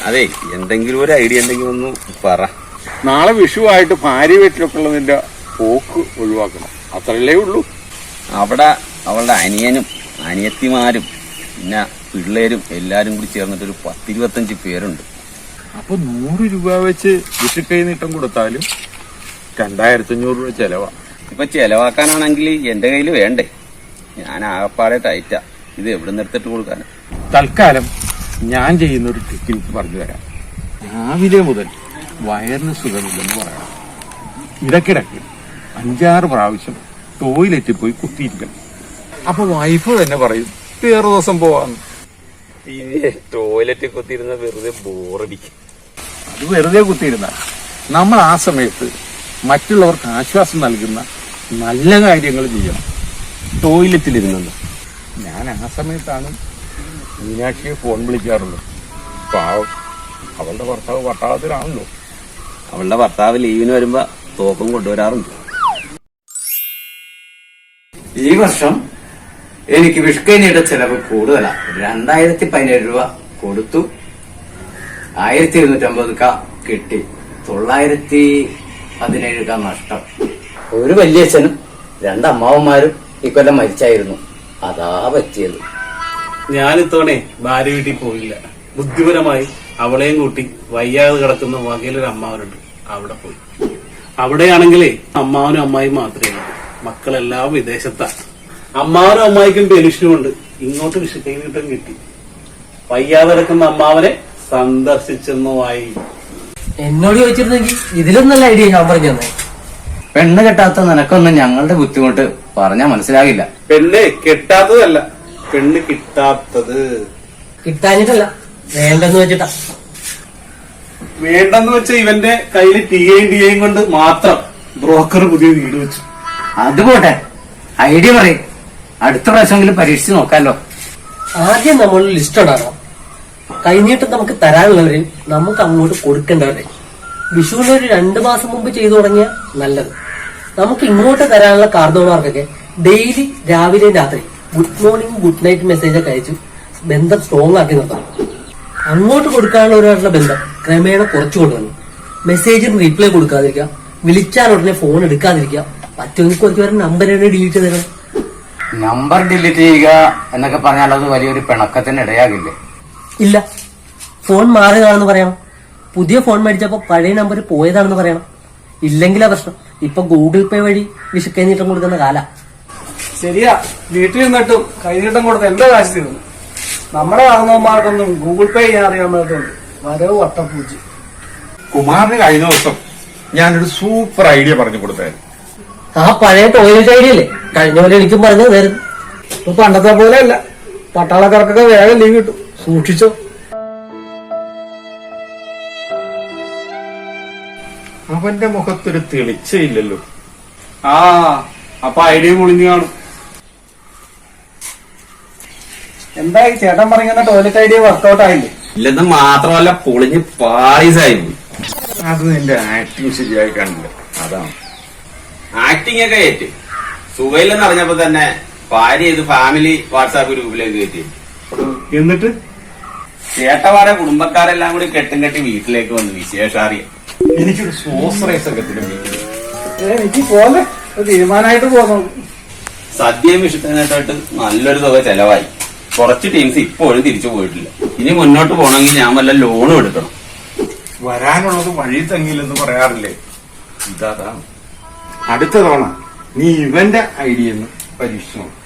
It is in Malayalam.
അതെ, എന്തെങ്കിലും ഒരു ഐഡിയ ഉണ്ടെങ്കിൽ ഒന്ന് പറ. നാളെ വിഷുവായിട്ട് ഭാര്യ വീട്ടിലൊക്കെ ഉള്ളതിന്റെ പോക്ക് ഒഴിവാക്കണം, അത്രയല്ലേ ഉള്ളൂ. അവിടെ അവളുടെ അനിയനും അനിയത്തിമാരും പിന്നെ പിള്ളേരും എല്ലാരും കൂടി ചേർന്നിട്ടൊരു 10-25 പേരുണ്ട്. അപ്പൊ 100 രൂപ വെച്ച് വിഷുക്കൈ നീട്ടം കൊടുത്താലും 2500 രൂപ ചെലവാ. ഇപ്പൊ ചെലവാക്കാനാണെങ്കിൽ എന്റെ കയ്യിൽ വേണ്ടേ? ഞാൻ ആകപ്പാടെ ടൈറ്റാ. ഇത് എവിടെ നിന്ന് എടുത്തിട്ട് കൊടുക്കാനാ? തൽക്കാലം ഞാൻ ചെയ്യുന്ന ഒരു ട്രിക്ക് പറഞ്ഞു തരാം. രാവിലെ മുതൽ വയറിന് സുഖമില്ലെന്ന് പറയണം. ഇടയ്ക്കിടയ്ക്ക് 5-6 പ്രാവശ്യം ടോയ്ലറ്റിൽ പോയി കുത്തിയിരിക്കണം. അപ്പൊ വൈഫ് തന്നെ പറയും വേറെ ദിവസം പോവാന്ന്. ടോയ്ലറ്റിൽ കുത്തിയിരുന്ന വെറുതെ ബോറടിക്കും. അത് വെറുതെ കുത്തിയിരുന്ന നമ്മൾ ആ സമയത്ത് മറ്റുള്ളവർക്ക് ആശ്വാസം നൽകുന്ന നല്ല കാര്യങ്ങൾ ചെയ്യണം. ടോയ്ലറ്റിലിരുന്നത് ഞാൻ ആ സമയത്താണ് മീനാക്ഷിയെ ഫോൺ വിളിക്കാറുള്ളത്. പാവം, അവളുടെ ഭർത്താവ് പട്ടാളത്തിലാണല്ലോ. അവളുടെ ഭർത്താവ് ലീവിന് വരുമ്പോ തോക്കും കൊണ്ടുവരാറുണ്ട്. ഈ വർഷം എനിക്ക് വിഷുക്കൈനിയുടെ ചെലവ് കൂടുതലാണ്. 2017 രൂപ കൊടുത്തു, 1250 കിട്ടി, 917 നഷ്ടം. ഒരു വല്യച്ഛനും 2 അമ്മാവന്മാരും ഇക്കൊല്ലം മരിച്ചായിരുന്നു. അതാ പറ്റിയത്. ഞാനിത്തോണേ ഭാര്യ വീട്ടിൽ പോയില്ല. ബുദ്ധിപരമായി അവളെയും കൂട്ടി വയ്യാതെ കിടക്കുന്ന വകയിലൊരു അമ്മാവനുണ്ട്, അവിടെ പോയി. അവിടെയാണെങ്കിലേ അമ്മാവനും അമ്മായും മാത്രമേ ഉള്ളൂ. മക്കളെല്ലാം വിദേശത്താണ്. അമ്മാവനും അമ്മായിക്കും പെൻഷനുമുണ്ട്. ഇങ്ങോട്ട് വിഷുക്കൈ നീട്ടം കിട്ടി. വയ്യാതെ കിടക്കുന്ന അമ്മാവനെ സന്ദർശിച്ചെന്നുമായി. എന്നോട് ചോദിച്ചിരുന്നെങ്കിൽ ഇതിലും നല്ല ഐഡിയ ഞാൻ പറഞ്ഞു തന്നെ. പെണ്ണ് കെട്ടാത്ത നിനക്കൊന്നും ഞങ്ങളുടെ ബുദ്ധിമുട്ട് പറഞ്ഞാൽ മനസ്സിലാകില്ല. പെണ്ണ് കെട്ടാത്തതല്ല, പെണ്ണ് കിട്ടാത്തത്. കിട്ടാഞ്ഞിട്ടല്ല, വേണ്ടെന്ന് വെച്ചിട്ടാ. വേണ്ടെന്ന് വെച്ച ഇവന്റെ കയ്യിൽ ടിയും കൊണ്ട് മാത്രം ബ്രോക്കർ പുതിയ വീട് വെച്ചു. അതുപോട്ടെ, ഐഡിയ പറയും. അടുത്ത പ്രാവശ്യമെങ്കിലും പരീക്ഷിച്ച് നോക്കാലോ. ആദ്യം നമ്മൾ ലിസ്റ്റ് ഉണ്ടാക്കണം. കഴിഞ്ഞിട്ട് നമുക്ക് തരാനുള്ളവരെ നമുക്ക് അങ്ങോട്ട് കൊടുക്കേണ്ടവരെ. വിഷുവിന് ഒരു 2 മാസം മുമ്പ് ചെയ്തു തുടങ്ങിയ നല്ലത്. നമുക്ക് ഇങ്ങോട്ട് തരാനുള്ള കാർഡോണർക്കൊക്കെ ഡെയിലി രാവിലെ രാത്രി good morning good night message ഒക്കെ അയച്ചു ബന്ധം സ്ട്രോങ് ആക്കി നിർത്തണം. അങ്ങോട്ട് കൊടുക്കാനുള്ളവരായിട്ടുള്ള ബന്ധം ക്രമേണ കുറച്ചു കൊണ്ടുവന്നു. മെസ്സേജിന് റീപ്ലൈ കൊടുക്കാതിരിക്കുക, വിളിച്ചാൽ ഉടനെ ഫോൺ എടുക്കാതിരിക്കുക, പറ്റുമെങ്കിൽ കുറച്ചുപേരുടെ നമ്പർ തന്നെ ഡിലീറ്റ് ചെയ്തേക്കണം. നമ്പർ ഡിലീറ്റ് ചെയ്യുക എന്നൊക്കെ പറഞ്ഞാൽ അത് വലിയൊരു പിണക്കത്തിന് ഇടയാകില്ലേ? ഇല്ല, ഫോൺ മാറുകയാണെന്ന് പറയണം. പുതിയ ഫോൺ മേടിച്ചപ്പോ പഴയ നമ്പർ പോയതാണെന്ന് പറയണം. ഇല്ലെങ്കിലാ പ്രശ്നം. ഇപ്പൊ ഗൂഗിൾ പേ വഴി വിഷുക്കൈ നീട്ടം കൊടുക്കുന്ന കാല. ശരിയാ, വീട്ടിൽ നിന്നിട്ടും കൈനീട്ടം കൊടുത്ത് എന്റെ കാശ് തീർന്നു. നമ്മുടെ വാങ്ങുന്നവന്മാർക്കൊന്നും ഗൂഗിൾ പേ ചെയ്യാൻ അറിയാൻ പറ്റുന്നുണ്ട്. വരവ് വട്ടപ്പൂച്ചി. കുമാറിന് കഴിഞ്ഞ ദിവസം ഞാനൊരു സൂപ്പർ ഐഡിയ പറഞ്ഞു കൊടുത്തായിരുന്നു. ആ പഴയ ടോയ്ലറ്റ് ഐഡിയ അല്ലേ കഴിഞ്ഞ പോലെ എനിക്കും പറഞ്ഞു തരുന്നു. ഇപ്പൊ പണ്ടത്തെ പോലെ അല്ല, പട്ടാളക്കാർക്കൊക്കെ വേഗം ലീവ് കിട്ടും. സൂക്ഷിച്ചോ. അവന്റെ മുഖത്തൊരു തെളിച്ചയില്ലല്ലോ. ആ, അപ്പൊ ഐഡിയ പൊളിഞ്ഞു കാണും. എന്തായി ചേട്ടൻ പറയുന്ന ടോയ്ലറ്റ് ഐഡിയ വർക്കൗട്ട് ആയില്ലേ? ഇല്ലെന്ന് മാത്രമല്ല, പൊളിഞ്ഞ് പാളീസായി പോയി. അത് നിന്റെ ആക്ടിങ് ശരിയായി കാണില്ല, അതാണ്. ആക്ടിങ് ഒക്കെ ഏറ്റ് സുഖയില്ലെന്ന് അറിഞ്ഞപ്പോ തന്നെ ഭാര്യ ഇത് ഫാമിലി വാട്സാപ്പ് ഗ്രൂപ്പിലേക്ക് കയറ്റി. എന്നിട്ട് ചേട്ടന്മാരെ കുടുംബക്കാരെല്ലാം കൂടി കെട്ടും കെട്ടി വീട്ടിലേക്ക് വന്നു വിശേഷാറിയ. എനിക്കൊരു സോസറൈസൊക്കെ എനിക്ക് പോലെ തീരുമാനമായിട്ട് പോന്നു. സദ്യയും വിഷുക്കനായിട്ട് നല്ലൊരു തുക ചെലവായി. കുറച്ച് ടീംസ് ഇപ്പോഴും തിരിച്ചു പോയിട്ടില്ല. ഇനി മുന്നോട്ട് പോകണമെങ്കിൽ ഞാൻ വല്ല ലോണും എടുക്കണം. വരാനുള്ളത് വഴി തങ്ങില്ലെന്ന് പറയാറില്ലേ, ഇതാണ്. അടുത്ത തവണ നീ ഇവന്റെ ഐഡിയ ഒന്ന് പരീക്ഷിച്ചു നോക്കും.